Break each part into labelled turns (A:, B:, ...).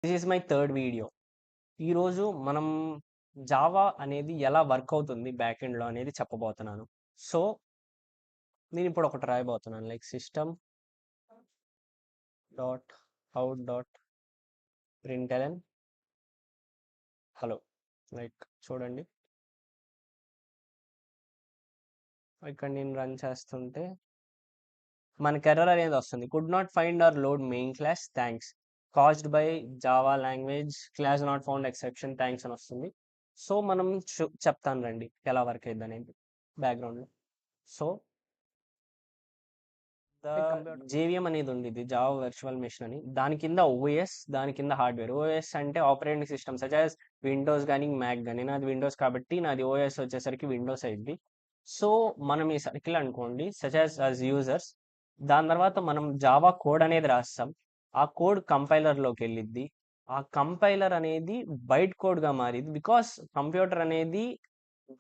A: This is my third video. ఈరోజు మనం Java అనేది ఎలా వర్క్ అవుతుంది బ్యాక్ ఎండ్లో అనేది చెప్పబోతున్నాను. సో నేను ఇప్పుడు ఒకటి రాయబోతున్నాను, like system dot out dot println hello. Like చూడండి, ఇక్కడ నేను రన్ చేస్తుంటే మనకి ఎర్రర్ అనేది వస్తుంది. Could not find or load main class, thanks, caused by Java language class not found exception, thanks అని వస్తుంది. సో మనం చెప్తాను రండి ఎలా వర్క్ అయింది అనేది బ్యాక్గ్రౌండ్లో. సో జేవిఎం అనేది ఉంది, ఇది జావా వర్చువల్ మెషిన్ అని. దాని కింద ఓఎస్, దాని కింద హార్డ్వేర్. ఓఎస్ అంటే operating system such as Windows కానీ మ్యాక్ కానీ. నాది విండోస్ కాబట్టి నాది ఓఎస్ వచ్చేసరికి విండోస్ అయింది. సో మనం ఈ సర్కిల్ అనుకోండి సచ్ యాజ్ యూజర్స్. దాని తర్వాత మనం జావా కోడ్ అనేది రాస్తాం. ఆ కోడ్ కంపైలర్లోకి వెళ్ళిద్ది. ఆ కంపైలర్ అనేది బైట్ కోడ్గా మారింది, బికాస్ కంప్యూటర్ అనేది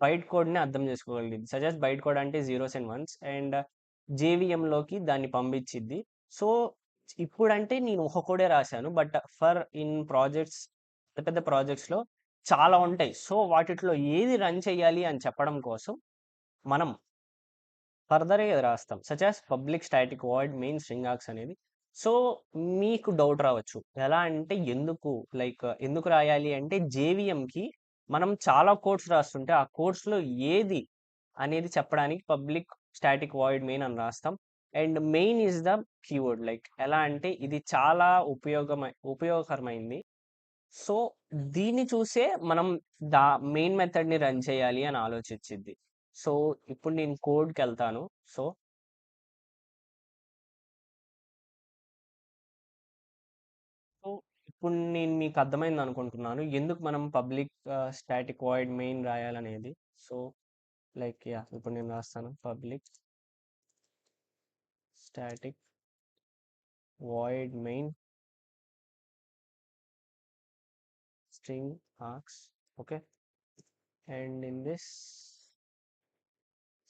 A: బైట్ కోడ్ని అర్థం చేసుకోగలిగింది. సచ్ యాజ్ బైట్ కోడ్ అంటే జీరోస్ అండ్ వన్స్, అండ్ జేవిఎంలోకి దాన్ని పంపించిద్ది. సో ఇప్పుడంటే నేను ఒక కోడే రాశాను, బట్ ఫర్ ఇన్ ప్రాజెక్ట్స్, పెద్ద పెద్ద ప్రాజెక్ట్స్లో చాలా ఉంటాయి. సో వాటిలో ఏది రన్ చేయాలి అని చెప్పడం కోసం మనం ఫర్దర్గా రాస్తాం, such as public static void main string args అనేది. సో మీకు డౌట్ రావచ్చు, ఎలా అంటే ఎందుకు రాయాలి అంటే, జేవిఎంకి మనం చాలా కోడ్స్ రాస్తుంటే ఆ కోడ్స్లో ఏది అనేది చెప్పడానికి పబ్లిక్ స్టాటిక్ వాయిడ్ మెయిన్ అని రాస్తాం. And main is the keyword. Like ఎలా అంటే ఇది చాలా ఉపయోగకరమైంది. సో దీన్ని చూసే మనం మెయిన్ మెథడ్ని రన్ చేయాలి అని ఆలోచించింది. సో ఇప్పుడు నేను కోడ్కి వెళ్తాను. సో సో ఇప్పుడు నేను మీకు అర్థమైంది అనుకుంటున్నాను ఎందుకు మనం పబ్లిక్ స్టాటిక్ వాయిడ్ మెయిన్ రాయాలనేది. సో ఇప్పుడు నేను రాస్తాను public static void main string args. Okay, and in this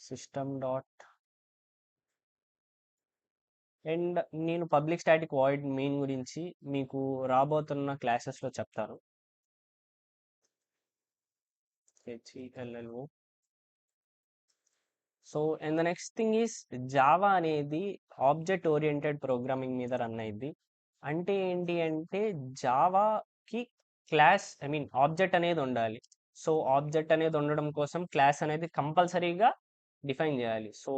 A: system dot, and నేను పబ్లిక్ స్టాటిక్ వాయిడ్ మెయిన్ గురించి మీకు రాబోతున్న క్లాసెస్లో చెప్తాను. HELLO. So and the next thing is, Java అనేది ఆబ్జెక్ట్ ఓరియంటెడ్ ప్రోగ్రామింగ్ మీద రన్ అయింది. అంటే ఏంటి అంటే జావాకి ఆబ్జెక్ట్ అనేది ఉండాలి. సో ఆబ్జెక్ట్ అనేది ఉండడం కోసం క్లాస్ అనేది కంపల్సరీగా డిఫైన్ చేయాలి. సో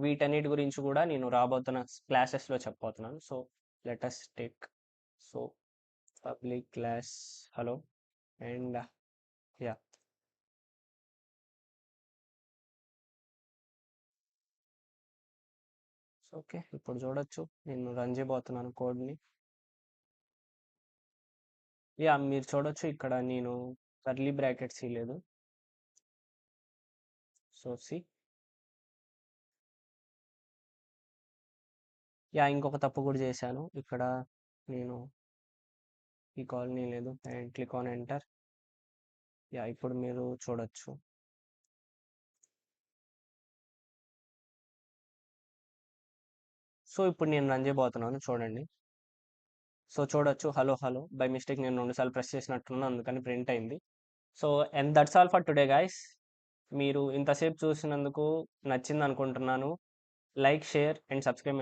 A: వీటన్నిటి గురించి కూడా నేను రాబోతున్న క్లాసెస్లో చెప్పబోతున్నాను. So let us take so public class hello and yeah. Okay, ఇప్పుడు చూడొచ్చు నేను రన్ చేయబోతున్నాను కోడ్ని. మీరు చూడొచ్చు ఇక్కడ నేను కర్లీ బ్రాకెట్స్ ఇవ్వలేదు. సో ఇంకొక తప్పు కూడా చేశాను ఇక్కడ. నేను ఈ కాలనీ లేదు అండ్ క్లిక్ ఆన్ ఎంటర్. ఇప్పుడు మీరు చూడొచ్చు. సో ఇప్పుడు నేను రన్ చేయబోతున్నాను, చూడండి. సో చూడొచ్చు హలో హలో, బై మిస్టేక్ నేను 2 సార్లు ప్రెస్ చేసినట్టున్నాను, అందుకని ప్రింట్ అయింది. So and that's all for today guys. మీరు ఇంతసేపు చూసినందుకు నచ్చింది అనుకుంటున్నాను. Like, share and subscribe.